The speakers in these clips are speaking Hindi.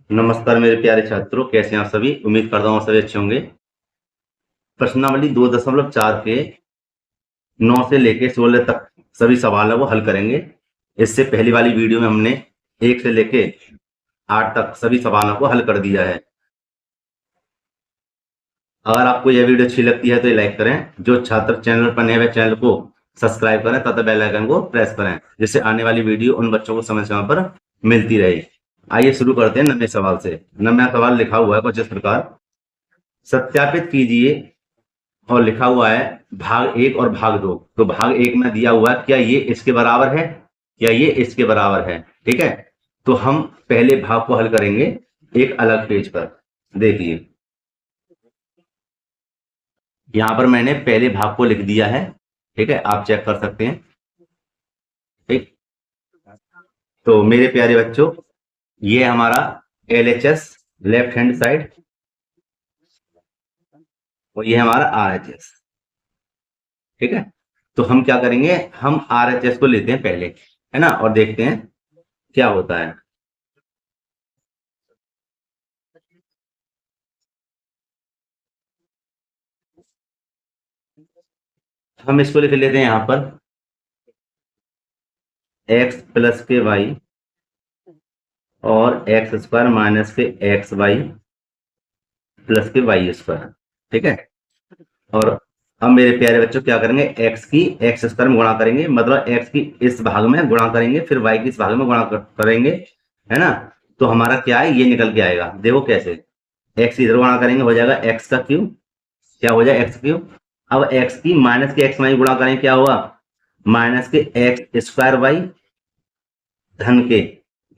नमस्कार मेरे प्यारे छात्रों, कैसे हैं आप सभी। उम्मीद करता हूँ आप सभी अच्छे होंगे। प्रश्नावली 2.4 के 9 से लेके 16 तक सभी सवाल है वो हल करेंगे। इससे पहली वाली वीडियो में हमने 1 से लेके 8 तक सभी सवालों को हल कर दिया है। अगर आपको यह वीडियो अच्छी लगती है तो ये लाइक करें। जो छात्र चैनल पर नए हैं चैनल को सब्सक्राइब करें तथा बेल आइकन को प्रेस करें, जिससे आने वाली वीडियो उन बच्चों को समय समय पर मिलती रहे। आइए शुरू करते हैं 9वें सवाल से। 9वां सवाल लिखा हुआ है कुछ इस प्रकार। सत्यापित कीजिए और लिखा हुआ है भाग 1 और भाग 2। तो भाग 1 में दिया हुआ है क्या ये इसके बराबर है या ये इसके बराबर है। ठीक है, तो हम पहले भाग को हल करेंगे एक अलग पेज पर। देखिए यहां पर मैंने पहले भाग को लिख दिया है। ठीक है, आप चेक कर सकते हैं। ठीक, तो मेरे प्यारे बच्चों, ये हमारा LHS लेफ्ट हैंड साइड और ये हमारा RHS। ठीक है, तो हम क्या करेंगे, हम RHS को लेते हैं पहले, है ना, और देखते हैं क्या होता है। हम इसको लिख लेते हैं यहां पर x प्लस के वाई और एक्स स्क्वायर माइनस के एक्स वाई प्लस के वाई स्क्वायर। ठीक है, और अब मेरे प्यारे बच्चों क्या करेंगे, x की एक्स स्क्वायर में गुणा करेंगे, मतलब x की इस भाग में गुणा करेंगे, फिर y की इस भाग में गुणा करेंगे, है ना। तो हमारा क्या है, ये निकल के आएगा। देखो कैसे, x इधर गुणा करेंगे हो जाएगा x का क्यूब। क्या हो जाएगा, x क्यूब। अब x की माइनस के एक्स वाई गुणा करेंगे, क्या हुआ, माइनस के एक्स स्क्वायर वाई धन के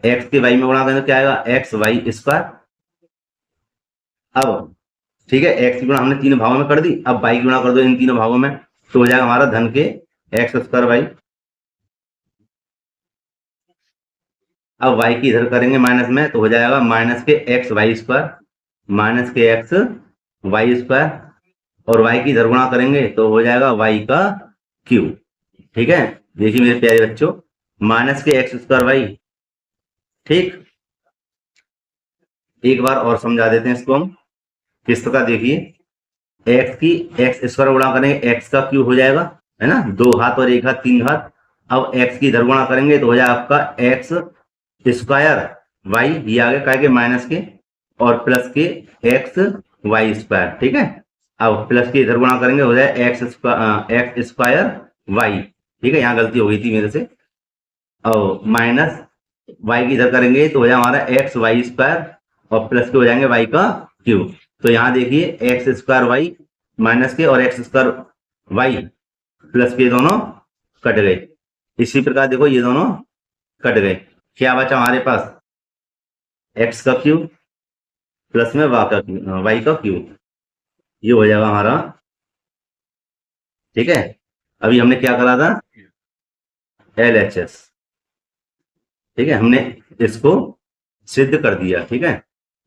एक्स के वाई में गुणा करेंगे, क्या आएगा, एक्स वाई स्क्वायर। अब ठीक है, एक्स की गुणा हमने तीनों भागों में कर दी, अब वाई की गुणा कर दो इन तीनों भागों में, तो हो जाएगा हमारा धन के एक्स स्क्वायर वाई। अब वाई की इधर करेंगे माइनस में, तो हो जाएगा माइनस के एक्स वाई स्क्वायर, माइनस के एक्स वाई स्क्वायर, और वाई की इधर गुणा करेंगे तो हो जाएगा वाई का क्यूब। ठीक है, देखिए मेरे प्यारे बच्चों, माइनस के एक्स स्क्वायर वाई। ठीक, एक बार और समझा देते हैं इसको हम किस प्रकार। देखिए एक्स की एक्स स्क्वायर गुणा करेंगे, एक्स का क्यूब हो जाएगा, है ना, 2 हाथ और 1 हाथ 3 हाथ। अब एक्स की इधर गुणा करेंगे तो हो जाएगा आपका एक्स स्क्वायर वाई, ये आगे का के माइनस के, और प्लस के एक्स वाई स्क्वायर। ठीक है, अब प्लस के इधर गुणा करेंगे हो जाए एक्स स्क्वायर वाई। ठीक है, यहाँ गलती हो गई थी मेरे से। और माइनस वाई की इधर करेंगे तो हो जाए हमारा एक्स वाई स्क्वायर, और प्लस के हो जाएंगे वाई का क्यूब। तो यहाँ देखिए एक्स स्क्वायर वाई माइनस के और एक्स स्क्वायर वाई प्लस के दोनों कट गए। इसी प्रकार देखो ये दोनों कट गए, क्या बचा हमारे पास, एक्स का क्यूब प्लस में वाई का क्यूब, ये हो जाएगा हमारा। ठीक है, अभी हमने क्या करा था, LHS। ठीक है, हमने इसको सिद्ध कर दिया। ठीक है,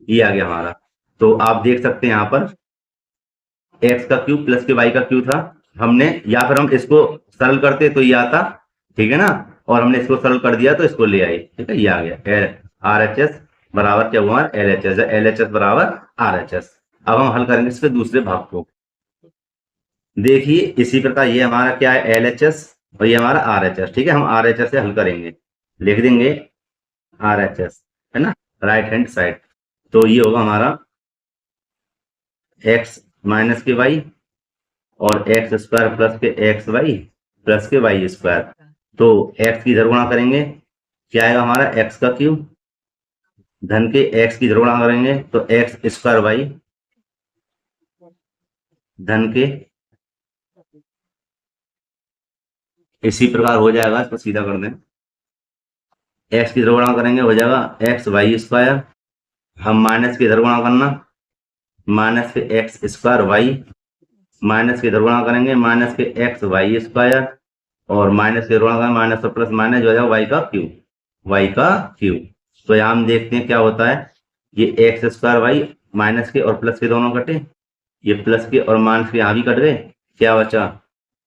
ये आ गया हमारा। तो आप देख सकते हैं यहाँ पर एक्स का क्यूब प्लस के वाई का क्यूब था हमने, या फिर हम इसको सरल करते तो ये आता। ठीक है ना, और हमने इसको सरल कर दिया तो इसको ले आए। ठीक है, ये आ गया RHS बराबर क्या हुआ, LHS, LHS बराबर RHS। अब हम हल करेंगे इसके दूसरे भाग को। देखिए इसी प्रकार ये हमारा क्या है, LHS, और ये हमारा RHS। ठीक है, हम RHS से हल करेंगे, लिख देंगे RHS, है ना, राइट हैंड साइड। तो ये होगा हमारा x माइनस के वाई और एक्स स्क्वायर प्लस के एक्स वाई प्लस के वाई स्क्वायर। तो x की इधर गुणा करेंगे, क्या आएगा हमारा, x का क्यूब, धन के x की इधर गुणा करेंगे तो एक्स स्क्वायर वाई धन के, इसी प्रकार हो जाएगा, इसको सीधा कर दें, x की इधर गुणा करेंगे हो जाएगा एक्स वाई स्क्वायर, हम माइनस की इधर गुणा करना, माइनस के एक्स स्क्वायर वाई, माइनस की इधर गुणा करेंगे माइनस के एक्स वाई स्क्वायर, और माइनस के गुणा करेंगे माइनस और प्लस माइनस हो जाएगा वाई का क्यूब, वाई का क्यूब। तो यहाँ हम देखते हैं क्या होता है, ये एक्स स्क्वायर वाई माइनस के और प्लस के दोनों कटे, ये प्लस के और माइनस के यहाँ भी कट गए, क्या बचा,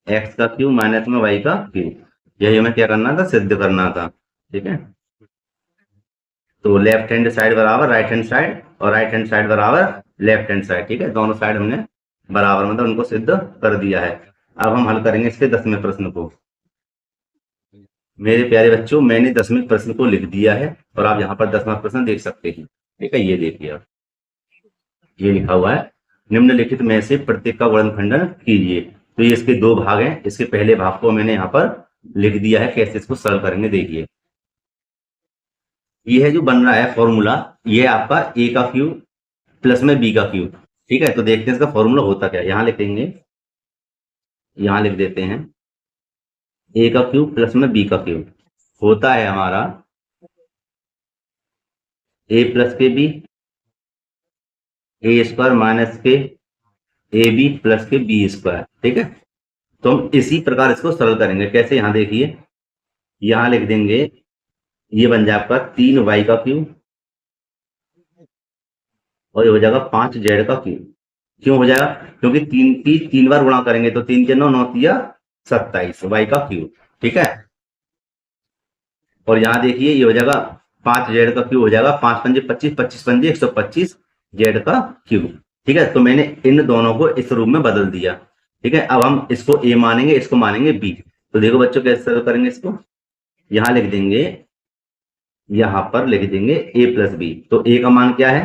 एक्स का क्यूब माइनस में वाई का क्यूब। यही हमें क्या करना था, सिद्ध करना था। ठीक है, तो लेफ्ट हैंड साइड बराबर राइट हैंड साइड और राइट हैंड साइड बराबर लेफ्ट हैंड साइड। ठीक है, दोनों साइड हमने बराबर मतलब उनको सिद्ध कर दिया है। अब हम हल करेंगे इसके 10वें प्रश्न को। मेरे प्यारे बच्चों, मैंने 10वें प्रश्न को लिख दिया है और आप यहाँ पर 10वां प्रश्न देख सकते हैं। ठीक है, ये देखिए आप, ये लिखा हुआ है निम्नलिखित में से प्रत्येक का वर्णखंडन कीजिए। तो ये इसके दो भाग हैं। इसके पहले भाग को मैंने यहाँ पर लिख दिया है, कैसे इसको सरल करेंगे देखिए। ये है जो बन रहा है फॉर्मूला, ये आपका ए का क्यूब प्लस में बी का क्यूब। ठीक है, तो देखते हैं इसका फॉर्मूला होता क्या है। यहाँ लिख देंगे, यहाँ लिख देते हैं ए का क्यूब प्लस में बी का क्यूब होता है हमारा ए प्लस के बी ए स्क्वायर माइनस के ए बी प्लस के बी स्क्वायर। ठीक है, तो हम इसी प्रकार इसको सरल करेंगे। कैसे, यहाँ देखिए, यहाँ लिख देंगे ये बन जाए आपका 3y का क्यूब और ये हो जाएगा 5z का क्यूब। क्यों हो जाएगा, क्योंकि तीन बार गुणा करेंगे तो 3 के 9 9 तिया 27 y का क्यूब। ठीक है, और यहाँ देखिए ये हो जाएगा 5z का क्यूब हो जाएगा 5 पंजे 25 25 पंजे 125 z का क्यूब। ठीक है, तो मैंने इन दोनों को इस रूप में बदल दिया। ठीक है, अब हम इसको a मानेंगे, इसको मानेंगे b। तो देखो बच्चों कैसे सरल करेंगे इसको। यहाँ लिख देंगे, यहाँ पर लिख देंगे a प्लस बी। तो a का मान क्या है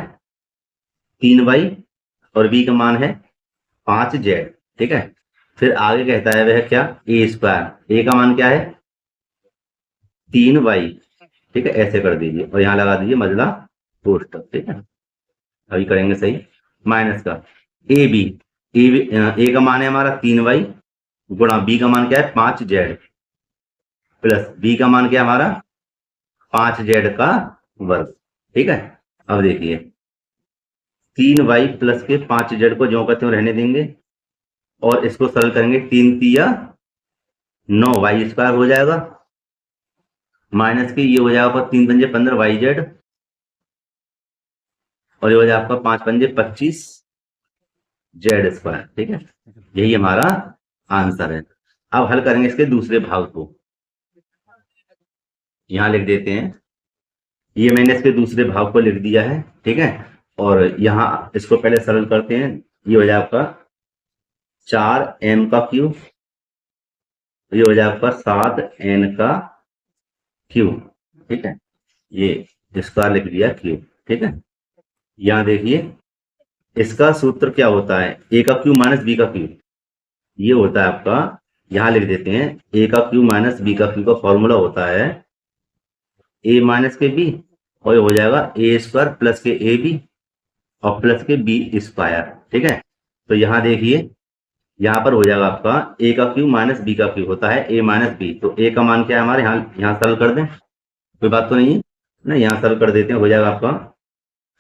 3y और b का मान है 5z। ठीक है, फिर आगे कहता है वह क्या, a स्क्वायर। a का मान क्या है 3y। ठीक है, ऐसे कर दीजिए और यहाँ लगा दीजिए मजला कोष्टक। ठीक है, अभी करेंगे सही। माइनस का ए बी, ए का मान है हमारा 3y गुणा बी का मान क्या है 5z प्लस बी का मान क्या है हमारा 5z का वर्ग। ठीक है, अब देखिए 3y प्लस के 5z को ज्यों का त्यों रहने देंगे और इसको सरल करेंगे। 3 तिया 9y स्क्वायर हो जाएगा माइनस के ये हो जाएगा आपका 3 पंजे 15yz और ये हो जाएगा आपका 5 पंजे 25z स्क्वायर। ठीक है, यही हमारा आंसर है। अब हल करेंगे इसके दूसरे भाग को। यहां लिख देते हैं, ये मैंने इसके दूसरे भाग को लिख दिया है। ठीक है, और यहां इसको पहले सरल करते हैं। ये हो जाए आपका 4m का क्यूब, ये हो जाए आपका 7n का क्यूब। ठीक है, ये स्क्वायर लिख दिया क्यूब। ठीक है, यहां देखिए इसका सूत्र क्या होता है, ए का क्यूब माइनस बी का क्यूब। ये होता है आपका, यहां लिख देते हैं ए का क्यूब माइनस बी का क्यूब का फॉर्मूला होता है ए माइनस के बी और ये हो जाएगा ए स्क्वायर प्लस के ए बी और प्लस के बी स्क्वायर। ठीक है, तो यहां देखिए यहां पर हो जाएगा आपका ए का क्यूब माइनस बी का क्यूब होता है ए माइनस बी। तो ए का मान क्या है हमारे, यहाँ सरल कर दें, कोई बात तो नहीं है ना, यहाँ सरल कर देते हैं। हो जाएगा आपका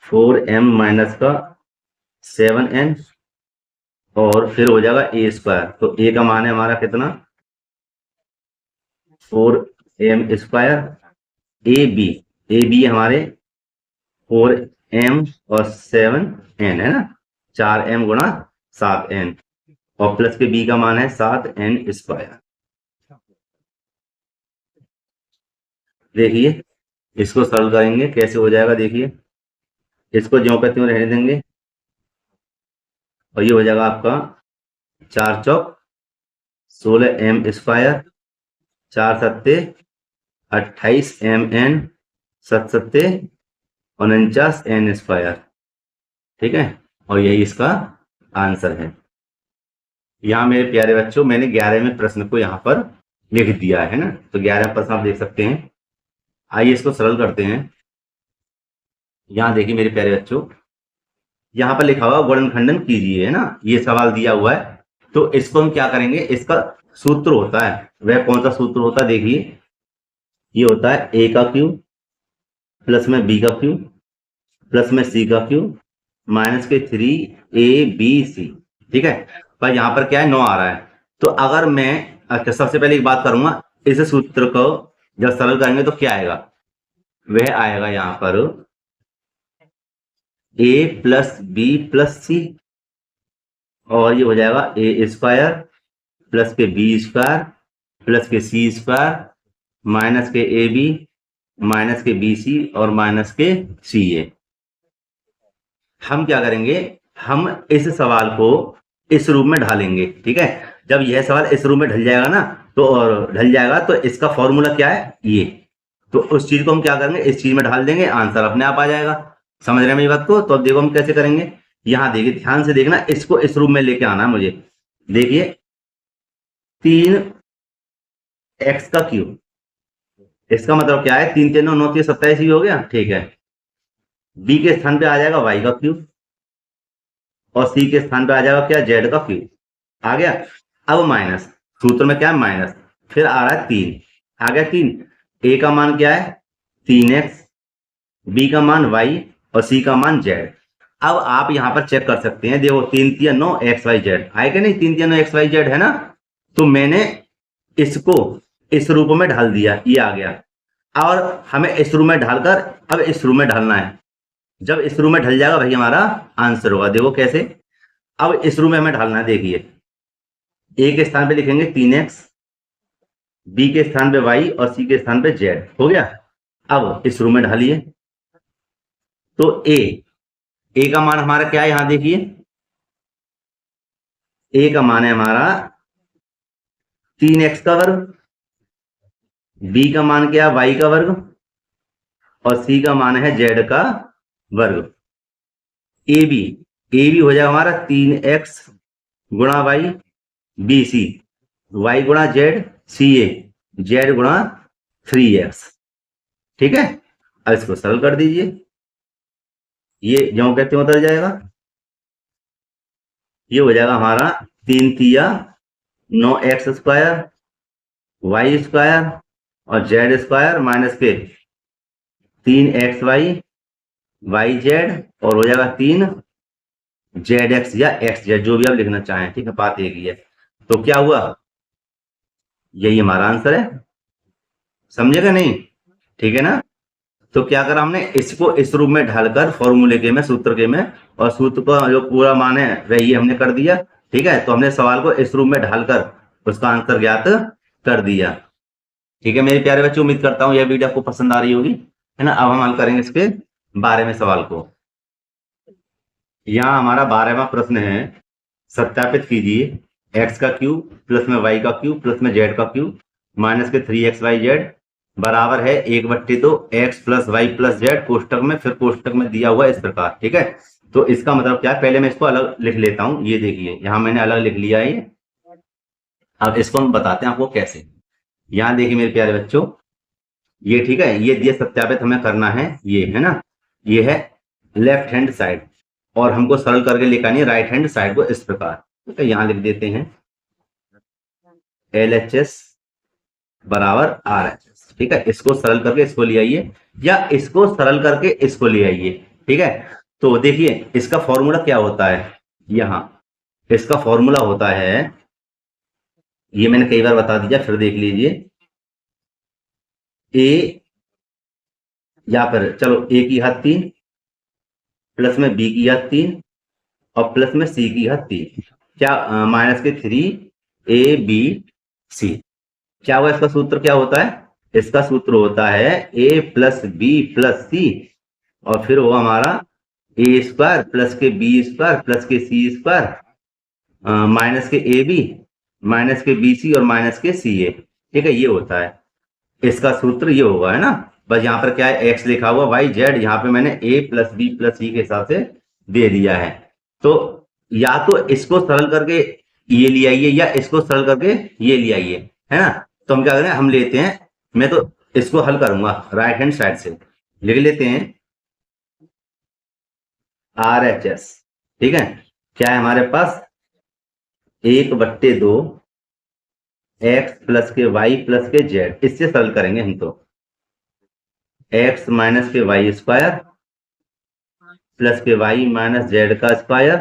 4m माइनस का 7n और फिर हो जाएगा ए स्क्वायर। तो ए का मान है हमारा कितना 4m स्क्वायर, ए बी हमारे 4m और 7n है ना, 4m गुणा 7n और प्लस के बी का मान है 7n स्क्वायर। देखिए इसको सरल करेंगे कैसे हो जाएगा, देखिए इसको ज्यों का त्यों रहने देंगे और ये हो जाएगा आपका 4 चौक 16m स्क्वायर, 4 सत्ते 28mn, 7 सत्ते 49n स्क्वायर। ठीक है, और यही इसका आंसर है। यहाँ मेरे प्यारे बच्चों मैंने 11वें प्रश्न को यहाँ पर लिख दिया है ना, तो 11वां प्रश्न आप देख सकते हैं। आइए इसको सरल करते हैं। यहाँ देखिए मेरे प्यारे बच्चों, यहाँ पर लिखा हुआ वर्णखंडन कीजिए है ना, ये सवाल दिया हुआ है। तो इसको हम क्या करेंगे, इसका सूत्र होता है, वह कौन सा सूत्र होता है देखिए, ये होता है ए का क्यूब प्लस में बी का क्यूब प्लस में सी का क्यूब माइनस के 3abc। ठीक है, पर यहाँ पर क्या है 9 आ रहा है। तो अगर मैं अच्छा सबसे पहले एक बात करूंगा, इस सूत्र को जब सरल करेंगे तो क्या आएगा, वह आएगा यहाँ पर a plus B plus C और ये हो जाएगा ए स्क्वायर प्लस के बी स्क्वायर प्लस के सी स्क्वायर माइनस के ए बी माइनस के बी सी और माइनस के सी ए। हम क्या करेंगे, हम इस सवाल को इस रूप में ढालेंगे। ठीक है, जब यह सवाल इस रूप में ढल जाएगा ना, तो और ढल जाएगा तो इसका फॉर्मूला क्या है ये, तो उस चीज को हम क्या करेंगे, इस चीज में ढाल देंगे, आंसर अपने आप आ जाएगा। समझ रहे हैं मेरी बात को? तो अब देखो हम कैसे करेंगे। यहां देखिए, ध्यान से देखना, इसको इस रूप में लेके आना है मुझे। देखिए 3x का क्यूब, इसका मतलब क्या है, 3 3 9 9 27 ही हो गया। ठीक है, बी के स्थान पे आ जाएगा y का क्यूब और सी के स्थान पे आ जाएगा क्या, z का क्यूब। आ गया। अब माइनस, सूत्र में क्या है माइनस, फिर आ रहा है 3, आ गया 3। ए का मान क्या है 3x, बी का मान y और सी का मान z। अब आप यहां पर चेक कर सकते हैं, देखो 3 3 9 XYZ आए क्या नहीं, 3 3 9 XYZ है ना। तो मैंने इसको इस रूप में ढाल दिया, ये आ गया। और हमें इस रूप में ढालकर अब इस रूप में ढालना है। जब इस रूप में ढल जाएगा भाई हमारा आंसर होगा। देखो कैसे, अब इस रूप में हमें ढालना है। देखिए ए के स्थान पे लिखेंगे 3x, बी के स्थान पे y और सी के स्थान पे z। हो गया। अब इस रूप में ढालिए, तो ए का मान हमारा क्या है, यहां देखिए ए का मान है हमारा 3x का वर्ग, बी का मान क्या है y का वर्ग और सी का मान है z का वर्ग। ए बी हो जाएगा हमारा 3x गुणा y, बी सी y गुणा z, सी ए z गुणा 3x। ठीक है, अब इसको सरल कर दीजिए, ये ज्यों कहते हैं उतर जाएगा। ये हो जाएगा हमारा 3 तिया 9x स्क्वायर, वाई स्क्वायर और जेड स्क्वायर माइनस के 3xy yz और हो जाएगा 3zx या xz, जो भी आप लिखना चाहें। ठीक है, बात एक ही है। तो क्या हुआ, यही हमारा आंसर है। समझेगा नहीं? ठीक है ना। तो क्या करा हमने, इसको इस रूप में ढालकर फॉर्मूले के में, सूत्र के में, और सूत्र का जो पूरा मान है वही हमने कर दिया। ठीक है, तो हमने सवाल को इस रूप में ढालकर उसका आंसर ज्ञात कर दिया। ठीक है मेरे प्यारे बच्चों, उम्मीद करता हूँ यह वीडियो आपको पसंद आ रही होगी, है ना। अब हम हल करेंगे इसके 12वें सवाल को। यहाँ हमारा 12वां प्रश्न है, सत्यापित कीजिए x का क्यूब प्लस में y का क्यूब प्लस में z का क्यूब माइनस के 3xyz बराबर है 1/2 x plus y plus z, कोष्टक में, फिर कोष्टक में दिया हुआ इस प्रकार। ठीक है, तो इसका मतलब क्या है, पहले मैं इसको अलग लिख लेता हूं। ये देखिए यहां मैंने अलग लिख लिया है ये। अब इसको हम बताते हैं आपको कैसे। यहां देखिए मेरे प्यारे बच्चों, ये ठीक है, ये सत्यापित हमें करना है, ये है ना, ये है लेफ्ट हैंड साइड, और हमको सरल करके लिखा नहीं राइट हैंड साइड को इस प्रकार। ठीक है, यहां लिख देते हैं LHS बराबर RHS। ठीक है, इसको सरल करके इसको ले आइए, या इसको सरल करके इसको ले आइए। ठीक है, तो देखिए इसका फॉर्मूला क्या होता है, यहां इसका फॉर्मूला होता है, ये मैंने कई बार बता दिया, फिर देख लीजिए। ए या फिर चलो ए की घात 3 प्लस में बी की घात 3 और प्लस में सी की घात 3, क्या माइनस के 3ABC। क्या हुआ, इसका सूत्र क्या होता है, इसका सूत्र होता है a plus B plus C और फिर वो हमारा ए स्क्वायर प्लस के बी स्क्वायर प्लस के सी स्क्वायर माइनस के ए बी माइनस के बी सी और माइनस के सी ए। ठीक है, ये होता है इसका सूत्र, ये होगा, है ना। बस यहाँ पर क्या है, एक्स लिखा हुआ, वाई जेड यहाँ पे मैंने ए प्लस बी प्लस सी के हिसाब से दे दिया है। तो या तो इसको सरल करके ये ले आइए या इसको सरल करके ये ले आइए, है ना। तो हम क्या करें, हम लेते हैं, मैं तो इसको हल करूंगा राइट हैंड साइड से, लिख लेते हैं RHS। ठीक है, क्या है हमारे पास 1/2 x प्लस के y प्लस के z, इससे सरल करेंगे हम तो x माइनस के वाई स्क्वायर प्लस के y माइनस जेड का स्क्वायर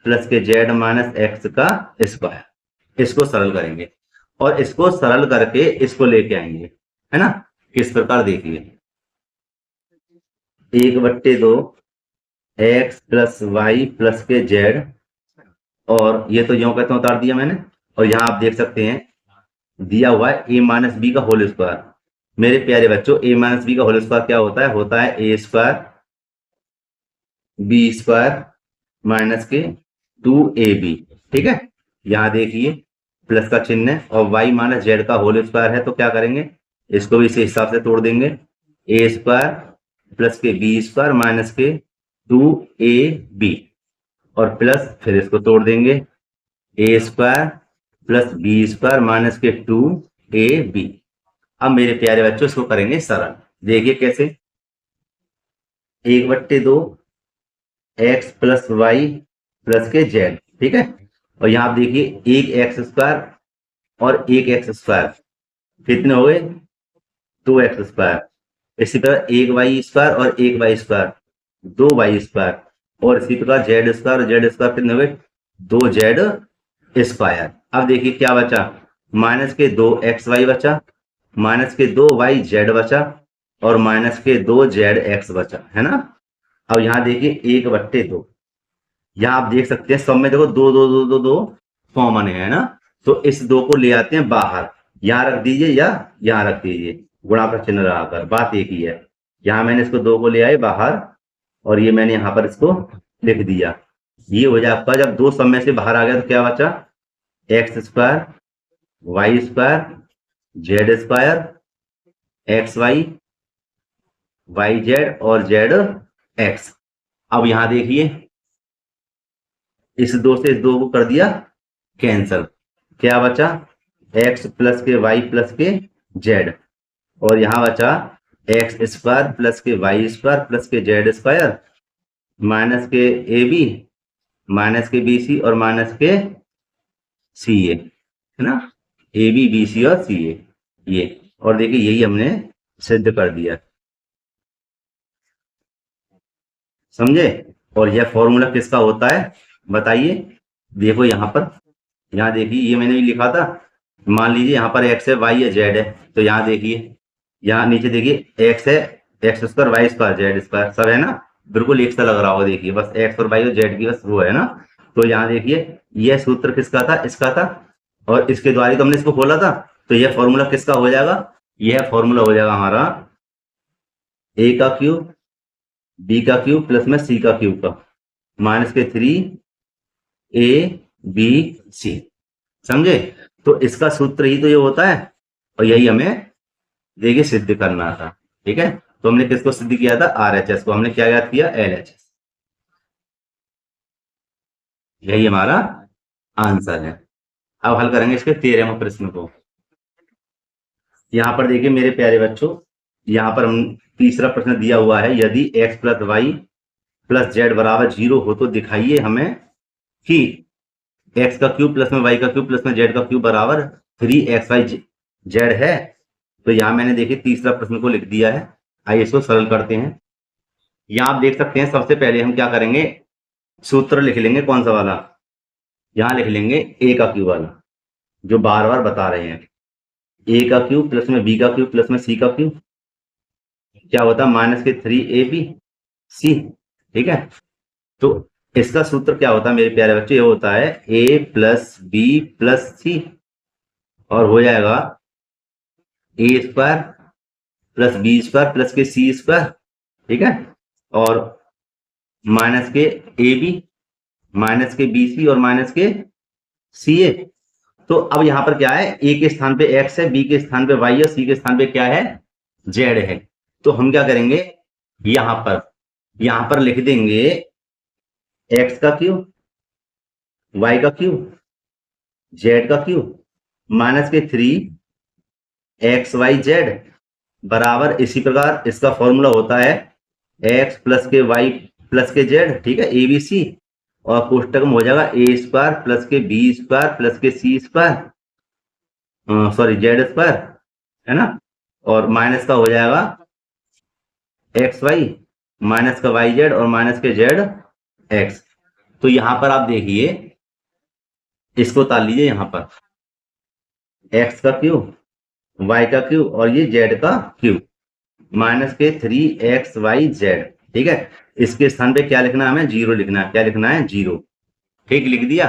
प्लस के z माइनस एक्स का स्क्वायर, इसको सरल करेंगे और इसको सरल करके इसको लेके आएंगे, है ना। किस प्रकार देखिए, 1/2 x प्लस वाई प्लस के z, और ये तो यूं कहते हैं उतार दिया मैंने, और यहां आप देख सकते हैं दिया हुआ है a माइनस बी का होल स्क्वायर मेरे प्यारे बच्चों ए माइनस बी का होल स्क्वायर क्या होता है ए स्क्वायर बी स्क्वायर माइनस के 2ab। ठीक है, यहां देखिए प्लस का चिन्ह है और y माइनस जेड का होल स्क्वायर है, तो क्या करेंगे, इसको भी इसी हिसाब से तोड़ देंगे। ए स्क्वायर प्लस के बी स्क्वायर माइनस के 2ab और प्लस फिर इसको तोड़ देंगे a square plus B square minus के 2ab। अब मेरे प्यारे बच्चों इसको करेंगे सरल। देखिए कैसे, 1/2 एक्स प्लस वाई प्लस के जेड। ठीक है, और यहां आप देखिए एक एक्स स्क्वायर और एक एक्स स्क्वायर कितने हो गए, 2x स्क्वायर। इसी प्रकार एक वाई स्क्वायर और एक वाई स्क्वायर 2y स्क्वायर, और इसी प्रकार जेड स्क्वायर कितने हो गए, 2z स्क्वायर। अब देखिए क्या बचा, माइनस के 2xy बचा, माइनस के 2yz बचा और माइनस के 2zx बचा, है ना। अब यहां देखिए 1/2, यहां आप देख सकते हैं सब में देखो दो दो दो दो दो कॉमन है ना, तो इस 2 को ले आते हैं बाहर, यहां रख दीजिए या यहां रख दीजिए, गुणा का चिन्ह लगाकर, बात एक ही है। यहां मैंने इसको 2 को ले आए बाहर और ये मैंने यहां पर इसको लिख दिया। ये हो जाए आपका, जब 2 सब में से बाहर आ गया तो क्या बचा, x square y square z square x y y z और जेड एक्स। अब यहां देखिए इस 2 से इस 2 को कर दिया कैंसल, क्या बचा, एक्स प्लस के वाई प्लस के जेड, और यहां बचा एक्स स्क्वायर प्लस के वाई स्क्वायर प्लस के जेड स्क्वायर माइनस के ए बी माइनस के बी सी और माइनस के सी ए, है ना, ए बी बी सी और सी ए ये। और देखिए यही हमने सिद्ध कर दिया, समझे। और यह फॉर्मूला किसका होता है बताइए, देखो यहां पर, यहां देखिए ये मैंने भी लिखा था, मान लीजिए यहाँ पर एक्स है वाई है जेड है, तो यहाँ देखिए यहाँ नीचे देखिए एक्स है x square y square z square सब है ना, बिल्कुल एक सा लग रहा होगा, देखिए बस एक्स और वाई और जेड की बस वो है ना। तो यहाँ देखिए यह सूत्र किसका था, इसका था, और इसके द्वारा तो हमने इसको खोला था, तो यह फॉर्मूला किसका हो जाएगा, यह फॉर्मूला हो जाएगा हमारा ए का क्यूब बी का क्यूब प्लस में सी का क्यूब का माइनस के 3ab/c, समझे। तो इसका सूत्र ही तो ये होता है और यही हमें देखिए सिद्ध करना था। ठीक है, तो हमने किसको सिद्ध किया था, RHS को, हमने क्या याद किया, LHS। यही हमारा आंसर है। अब हल करेंगे इसके 13वें प्रश्न को। यहां पर देखिए मेरे प्यारे बच्चों, यहां पर हम तीसरा प्रश्न दिया हुआ है, यदि x plus y plus z बराबर 0 हो तो दिखाइए हमें कि x का क्यूब प्लस में y का क्यूब प्लस में z का क्यूब बराबर 3xyz है। तो यहां मैंने देखिए तीसरा प्रश्न को लिख दिया है, आइए इसको सरल करते हैं। यहां आप देख सकते हैं सबसे पहले हम क्या करेंगे, सूत्र लिख लेंगे, कौन सा वाला, यहां लिख लेंगे a का क्यूब वाला जो बार बार बता रहे हैं, a का क्यूब प्लस में b का क्यूब प्लस में c का क्यूब क्या होता है, माइनस के 3ab/c। ठीक है, तो इसका सूत्र क्या होता है मेरे प्यारे बच्चे, ये होता है a plus B plus C, और हो जाएगा A square plus B square plus के सी स्क्वायर। ठीक है, और माइनस के ए बी माइनस के बी सी और माइनस के सी ए। तो अब यहां पर क्या है, ए के स्थान पे एक्स है, बी के स्थान पे वाई है, सी के स्थान पे क्या है, जेड है। तो हम क्या करेंगे, यहां पर लिख देंगे एक्स का क्यूब वाई का क्यूब जेड का क्यूब माइनस के 3xyz बराबर, इसी प्रकार इसका फॉर्मूला होता है x प्लस के वाई प्लस के जेड, ठीक है, ABC, और कोष्टक में हो जाएगा ए स्क्वायर प्लस के बी स्क्वायर प्लस के C square sorry Z square, है ना, और माइनस का हो जाएगा एक्स वाई माइनस का वाई जेड और माइनस के जेड एक्स। तो यहां पर आप देखिए इसको उतार लीजिए, यहां पर एक्स का क्यूब वाई का क्यूब और ये जेड का क्यूब माइनस के 3xyz। ठीक है, इसके स्थान पे क्या लिखना है, हमें 0 लिखना है, क्या लिखना है, 0। ठीक, लिख दिया,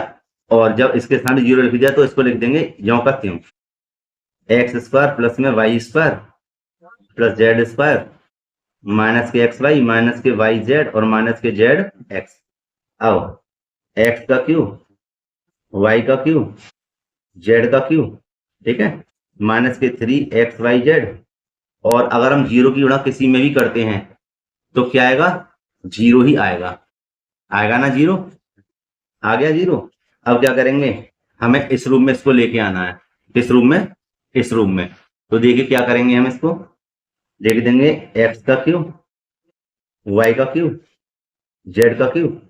और जब इसके स्थान पे 0 लिख दिया तो इसको लिख देंगे ज्यों का त्यों, एक्स स्क्वायर प्लस में y square plus z square minus के एक्स वाई माइनस के वाई जेड और माइनस के जेड एक्स। अब एक्स का क्यू, वाई का क्यू, जेड का क्यू, ठीक है, माइनस के 3xyz। और अगर हम जीरो की गुणा किसी में भी करते हैं तो क्या आएगा, जीरो ही आएगा, आएगा ना जीरो, आ गया जीरो। अब क्या करेंगे, हमें इस रूम में इसको लेके आना है, किस रूम में, इस रूम में। तो देखिए क्या करेंगे, हम इसको लिख देंगे एक्स का क्यू, वाई का क्यू, जेड का क्यू,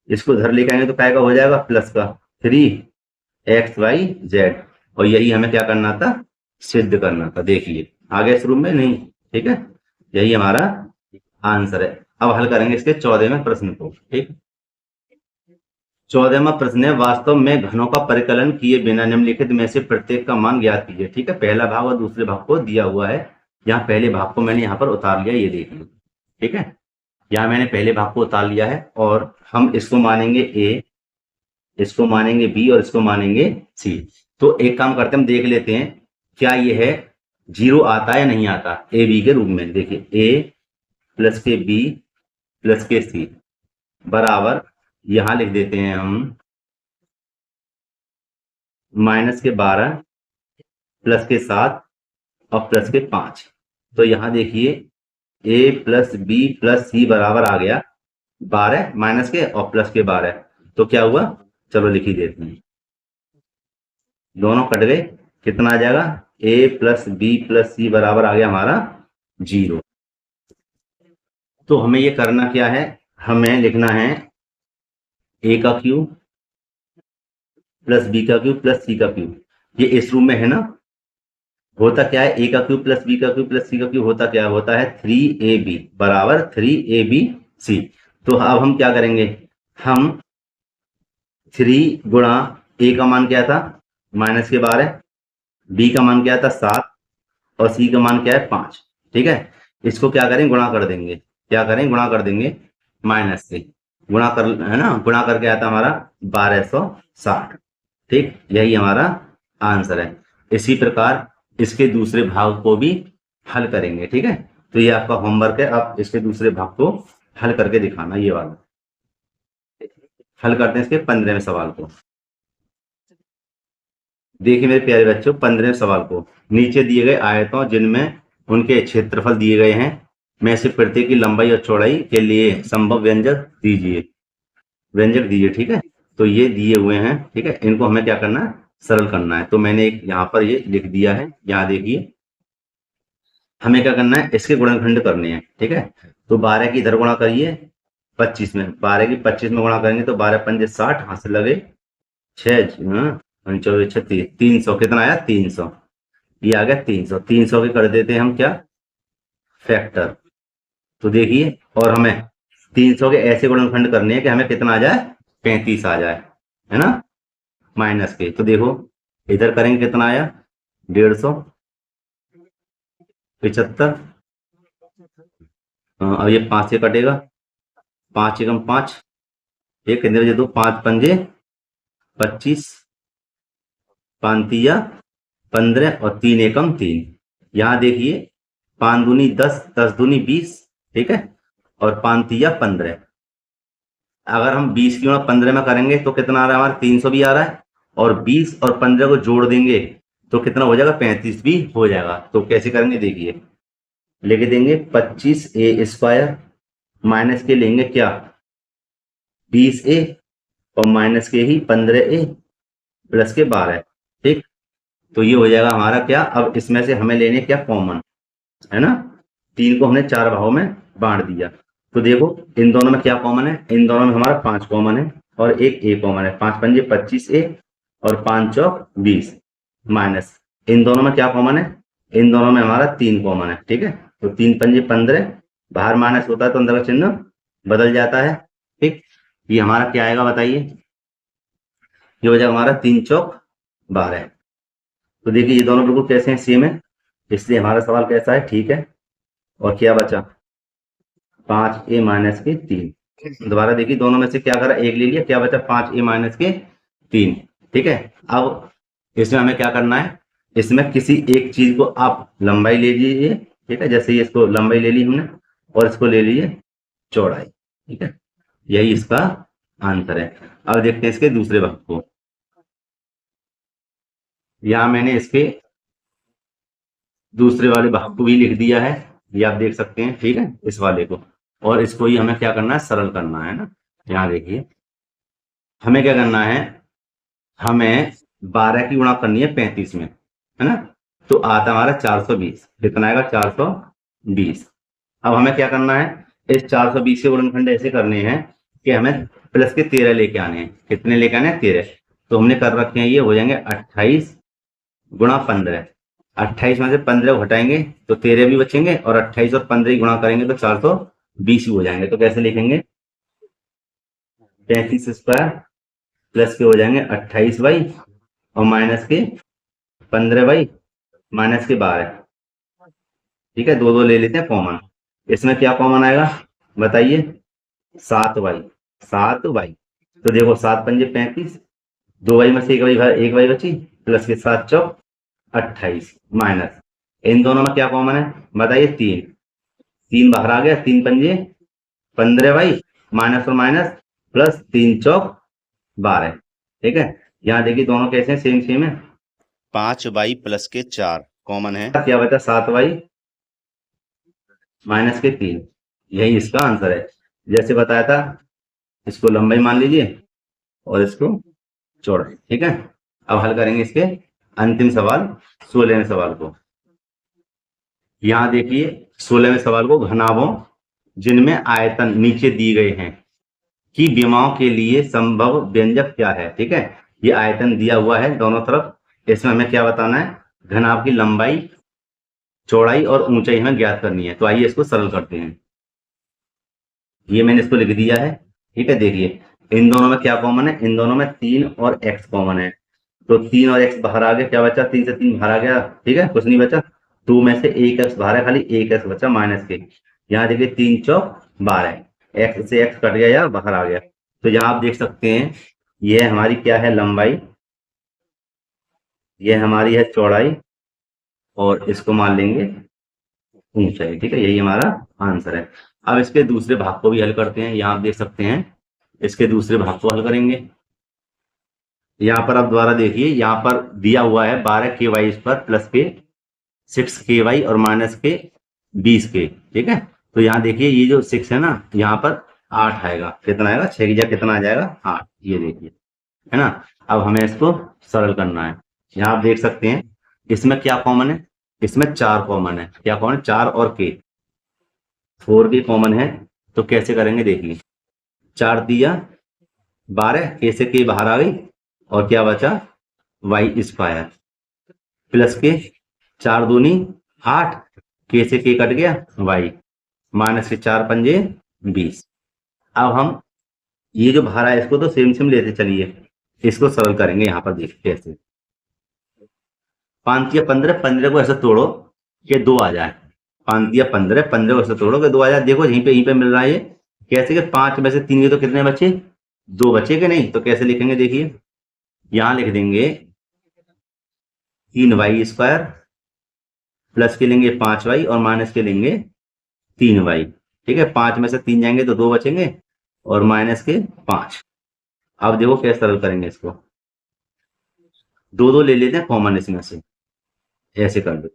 इसको इधर लेके आएंगे तो क्या हो जाएगा, प्लस का 3xyz। और यही हमें क्या करना था, सिद्ध करना था। देखिए आ गया इस रूम में, नहीं, ठीक है, यही हमारा आंसर है। अब हल करेंगे इसके 14वें प्रश्न को। ठीक, 14वां प्रश्न है, वास्तव में घनों का परिकलन किए बिना निम्नलिखित में से प्रत्येक का मान ज्ञात कीजिए। ठीक है, पहला भाग और दूसरे भाग को दिया हुआ है। यहाँ पहले भाग को मैंने यहाँ पर उतार लिया, ये देखिए, ठीक है, यहाँ मैंने पहले भाग को उतार लिया है और हम इसको मानेंगे ए, इसको मानेंगे बी और इसको मानेंगे सी। तो एक काम करते हैं, हम देख लेते हैं क्या ये है, जीरो आता है या नहीं आता ए बी के रूप में। देखिए ए प्लस के बी प्लस के सी बराबर, यहां लिख देते हैं हम माइनस के 12 प्लस के 7 और प्लस के 5। तो यहां देखिए ए प्लस बी प्लस सी बराबर आ गया 12 माइनस के और प्लस के 12। तो क्या हुआ, चलो लिख ही देते हैं, दोनों कट गए, कितना आ जाएगा, ए प्लस बी प्लस सी बराबर आ गया हमारा 0। तो हमें ये करना क्या है, हमें लिखना है ए का क्यू प्लस बी का क्यू प्लस सी का क्यू। ये इस रूम में है ना, होता क्या है, ए का क्यू प्लस बी का क्यू प्लस सी का क्यू होता क्या होता है 3ab बराबर 3abc। तो अब हम क्या करेंगे, हम 3 गुणा ए का मान क्या था माइनस के 12, बी का मान क्या था 7 और सी का मान क्या है 5। ठीक है, इसको क्या करें, गुणा कर देंगे, क्या करें, गुणा कर देंगे माइनस से, गुणा कर, है ना, गुणा करके आता हमारा 1260। ठीक, यही हमारा आंसर है। इसी प्रकार इसके दूसरे भाग को भी हल करेंगे। ठीक है, तो ये आपका होमवर्क है, आप इसके दूसरे भाग को हल करके दिखाना। ये वाला हल करते हैं इसके 15वें सवाल को। देखिए मेरे प्यारे बच्चों, 15वें सवाल को, नीचे दिए गए आयतों जिनमें उनके क्षेत्रफल दिए गए हैं में से प्रत्येक की लंबाई और चौड़ाई के लिए संभव व्यंजक दीजिए, व्यंजक दीजिए। ठीक है, तो ये दिए हुए हैं, ठीक है, इनको हमें क्या करना है, सरल करना है। तो मैंने एक यहाँ पर ये लिख दिया है, यहाँ देखिए हमें क्या करना है, इसके गुणनखंड करने हैं। ठीक है, तो 12 की इधर गुणा करिए 25 में, 12 की 25 में गुणा करेंगे तो 12 पंजे 60, हाथ से लगे 6 36, 300, कितना आया 300, ये आ गया 300। 300 के कर देते हैं हम क्या, फैक्टर। तो देखिए, और हमें 300 के ऐसे गुणनखंड करने हैं कि हमें कितना आ जाए, 35 आ जाए, है ना, माइनस के। तो देखो इधर करेंगे कितना आया 150, 75, अब ये 5 से कटेगा, 5 एकम 5, एक कितने बजे, 2 5 पंजे 25, 5 तिया 15 और 3 एकम 3। यहाँ देखिए 5 दूनी 10, 10 दूनी 20, ठीक है, और 5 तिया 15। अगर हम 20 की गुणा 15 में करेंगे तो कितना आ रहा है हमारा, 300 भी आ रहा है, और 20 और 15 को जोड़ देंगे तो कितना हो जाएगा, 35 भी हो जाएगा। तो कैसे करेंगे, देखिए लिख देंगे 25a² माइनस के लेंगे क्या 20a और माइनस के ही 15a प्लस के 12। ठीक, तो ये हो जाएगा हमारा क्या, अब इसमें से हमें लेने क्या कॉमन, है ना, 3 को हमने 4 भागों में बांट दिया। तो देखो इन दोनों में क्या कॉमन है, इन दोनों में हमारा 5 कॉमन है और एक a कॉमन है, 5 पंजे 25a और 5 चौक 20, माइनस इन दोनों में क्या कॉमन है, इन दोनों में हमारा 3 कॉमन है। ठीक है, तो 3 पंजे 15, बाहर माइनस होता है तो अंदर का चिन्ह बदल जाता है। ठीक, ये हमारा क्या आएगा बताइए, ये हो जाएगा हमारा 3 चौक 12। तो देखिए ये दोनों बिल्कुल कैसे हैं, सेम है, इसलिए हमारा सवाल कैसा है, ठीक है। और क्या बचा 5a माइनस के 3। दोबारा देखिए दोनों में से क्या करा, एक ले लिया, क्या बचा 5a माइनस के 3। ठीक है, अब इसमें हमें क्या करना है, इसमें किसी एक चीज को आप लंबाई ले लीजिए ठीक है, जैसे ये इसको लंबाई ले ली हमने और इसको ले लीजिए चौड़ाई। ठीक है, यही इसका आंसर है। अब देखते हैं इसके दूसरे भाग को। यहां मैंने इसके दूसरे वाले भाग को भी लिख दिया है, ये आप देख सकते हैं। ठीक है, इस वाले को, और इसको ही हमें क्या करना है, सरल करना है ना। यहाँ देखिए हमें क्या करना है, हमें 12 की गुणा करनी है 35 में, है ना। तो आता हमारा 420, कितना आएगा 420। अब हमें क्या करना है, इस 420 के गुणनखंड ऐसे करने हैं कि हमें प्लस के 13 लेके आने हैं। कितने लेके आने हैं, 13। तो हमने कर रखे हैं, ये हो जाएंगे 28 गुणा 15। 28 में से 15 को हटाएंगे तो 13 भी बचेंगे, और 28 और 15 गुणा करेंगे तो 420 ही हो जाएंगे। तो कैसे लिखेंगे, 35 स्क्वायर प्लस के हो जाएंगे 28 बाई, और माइनस के 15 बाई, माइनस के 12। ठीक है, दो दो ले लेते हैं कॉमन। इसमें क्या कॉमन आएगा बताइए, 7 बाई, 7 बाई। तो देखो 7 पंजे 35, 2 बाई में से एक बाई बची, प्लस के 7 चौक 28, माइनस इन दोनों में क्या कॉमन है बताइए, 3। 3 बाहर आ गया, 3 पंजे 15 बाई, माइनस और माइनस प्लस 3 चौक 12। ठीक है, यहाँ देखिए दोनों कैसे हैं, सेम सेम है। 5 बाई प्लस के 4 कॉमन है, क्या बचा, 7 बाई माइनस के 3। यही इसका आंसर है। जैसे बताया था, इसको लंबाई मान लीजिए और इसको चौड़ाई। ठीक है, अब हल करेंगे इसके अंतिम सवाल, 16वें सवाल को। यहां देखिए 16वें सवाल को, घनाभों जिनमें आयतन नीचे दिए गए हैं की विमाओं के लिए संभव व्यंजक क्या है। ठीक है, ये आयतन दिया हुआ है दोनों तरफ, इसमें हमें क्या बताना है, घनाभ की लंबाई, चौड़ाई और ऊंचाई हमें ज्ञात करनी है। तो आइए इसको सरल करते हैं। ये मैंने इसको लिख दिया है। ठीक है, देखिए इन दोनों में क्या कॉमन है, इन दोनों में 3 और x कॉमन है। तो 3 और x बाहर आ गया, क्या बचा, 3 से 3 बाहर आ गया। ठीक है, कुछ नहीं बचा। 2 में से एक x बाहर है, खाली एक x बचा माइनस के। यहाँ देखिए 3 चौक 12, x से x कट गया या बाहर आ गया। तो यहाँ आप देख सकते हैं, ये हमारी क्या है, लंबाई, ये हमारी है चौड़ाई, और इसको मान लेंगे ऊंचाई। ठीक है, यही हमारा आंसर है। अब इसके दूसरे भाग को भी हल करते हैं। यहाँ आप देख सकते हैं, इसके दूसरे भाग को हल करेंगे। यहाँ पर आप द्वारा देखिए, यहाँ पर दिया हुआ है 12 के वाई पर प्लस के 6 के वाई और माइनस के 20 के। ठीक है, तो यहाँ देखिए ये जो 6 है ना, यहाँ पर 8 आएगा। कितना आएगा, 6 की जगह कितना आ जाएगा, 8। ये देखिए, है ना। अब हमें इसको सरल करना है। यहाँ आप देख सकते हैं, इसमें क्या कॉमन है, इसमें 4 कॉमन है। क्या कॉमन है, 4 और के, 4 के कॉमन है। तो कैसे करेंगे देखिए, 4 दिया 12, के से के बाहर आ गई, और क्या बचा, वाई स्क्वायर प्लस के 4 दूनी 8, के से के कट गया, वाई माइनस के 4 पंजे 20। अब हम ये जो बाहर आया इसको तो सेम सेम लेते चलिए, इसको सरल करेंगे। यहाँ पर देखिए कैसे, 5 या 15, 15 को ऐसे तोड़ो कि 2 आ जाए। 5 या 15, 15 को ऐसे तोड़ो कि 2 आ जाए। देखो यहीं पे मिल रहा है ये, कैसे कि 5 में से 3 के तो कितने बचे, 2 बचे कि नहीं। तो कैसे लिखेंगे देखिए, यहां लिख देंगे 3y स्क्वायर प्लस के लेंगे 5y और माइनस के लेंगे 3y। ठीक है, 5 में से 3 जाएंगे तो 2 बचेंगे, और माइनस के 5। अब देखो कैसे सरल करेंगे इसको, 2 2 ले लेते हैं कॉमन इसमें से, ऐसे कर दो,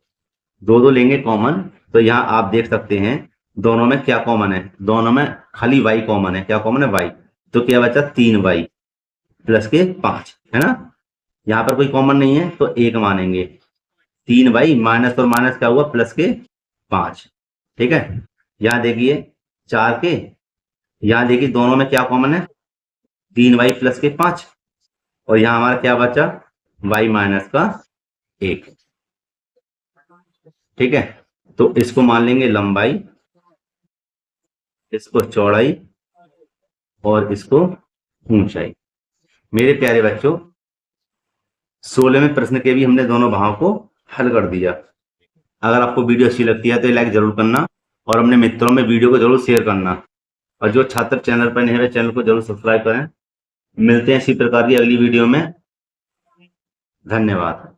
2 2 लेंगे कॉमन। तो यहाँ आप देख सकते हैं दोनों में क्या कॉमन है, दोनों में खाली y कॉमन है। क्या कॉमन है, y। तो क्या बचा, 3y प्लस के 5, है ना। यहाँ पर कोई कॉमन नहीं है तो 1 मानेंगे, 3y माइनस और माइनस क्या हुआ, प्लस के 5। ठीक है, यहाँ देखिए 4 के, यहाँ देखिए दोनों में क्या कॉमन है, 3y प्लस के 5, और यहाँ हमारा क्या बचा, y माइनस का 1। ठीक है, तो इसको मान लेंगे लंबाई, इसको चौड़ाई, और इसको ऊंचाई। मेरे प्यारे बच्चों, 16वें प्रश्न के भी हमने दोनों भावों को हल कर दिया। अगर आपको वीडियो अच्छी लगती है तो लाइक जरूर करना, और अपने मित्रों में वीडियो को जरूर शेयर करना, और जो छात्र चैनल पर नहीं है चैनल को जरूर सब्सक्राइब करें। मिलते हैं इसी प्रकार की अगली वीडियो में। धन्यवाद।